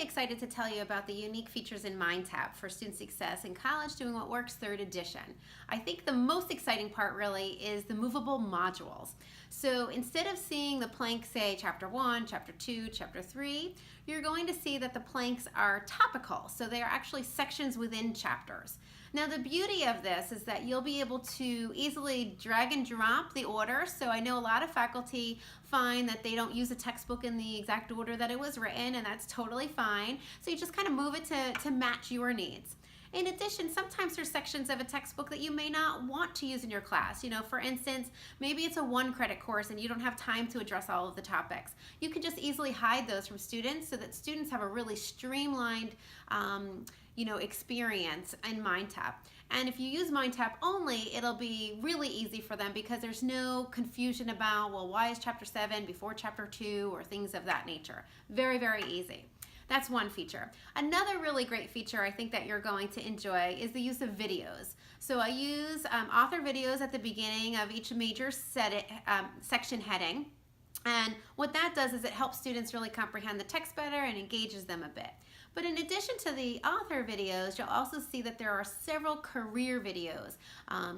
excited to tell you about the unique features in MindTap for student success in college doing what works 3rd edition. I think the most exciting part really is the movable modules. So instead of seeing the plank say chapter 1, chapter 2, chapter 3, you're going to see that the planks are topical. So they are actually sections within chapters. Now the beauty of this is that you'll be able to easily drag and drop the order. So I know a lot of faculty find that they don't use a textbook in the exact order that it was written, and that's totally fine. So you just kind of move it to match your needs. In addition, sometimes there's sections of a textbook that you may not want to use in your class. You know, for instance, maybe it's a 1-credit course and you don't have time to address all of the topics. You can just easily hide those from students so that students have a really streamlined experience in MindTap. And if you use MindTap only, it'll be really easy for them because there's no confusion about, well, why is chapter 7 before chapter 2 or things of that nature. Very, very easy. That's one feature. Another really great feature I think that you're going to enjoy is the use of videos. So I use author videos at the beginning of each major section heading. And what that does is it helps students really comprehend the text better and engages them a bit. But in addition to the author videos, you'll also see that there are several career videos.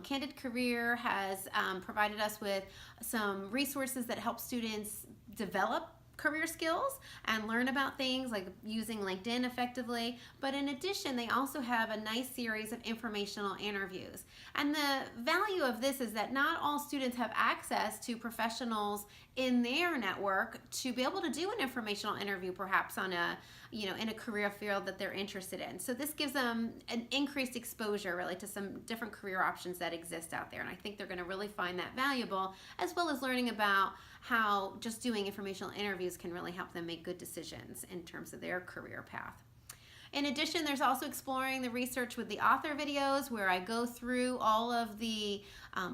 Candid Career has provided us with some resources that help students develop career skills and learn about things like using LinkedIn effectively. But in addition, they also have a nice series of informational interviews. And the value of this is that not all students have access to professionals in their network to be able to do an informational interview perhaps on in a career field that they're interested in. So this gives them an increased exposure really to some different career options that exist out there. And I think they're going to really find that valuable, as well as learning about how just doing informational interviews can really help them make good decisions in terms of their career path. In addition, there's also exploring the research with the author videos where I go through all of the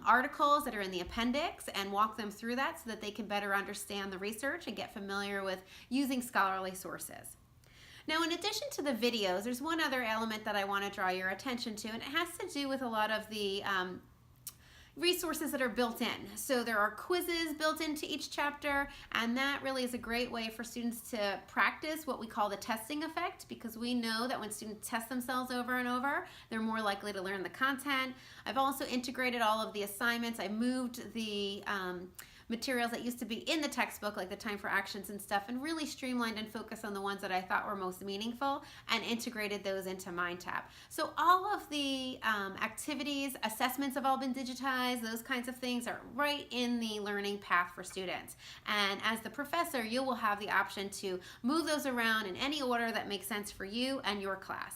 articles that are in the appendix and walk them through that so that they can better understand the research and get familiar with using scholarly sources. Now, in addition to the videos, there's one other element that I want to draw your attention to, and it has to do with a lot of the resources that are built in. So there are quizzes built into each chapter, and that really is a great way for students to practice what we call the testing effect, because we know that when students test themselves over and over, they're more likely to learn the content. I've also integrated all of the assignments. I moved the materials that used to be in the textbook, like the time for actions and stuff, and really streamlined and focused on the ones that I thought were most meaningful and integrated those into MindTap. So all of the activities, assessments have all been digitized. Those kinds of things are right in the learning path for students. And as the professor, you will have the option to move those around in any order that makes sense for you and your class.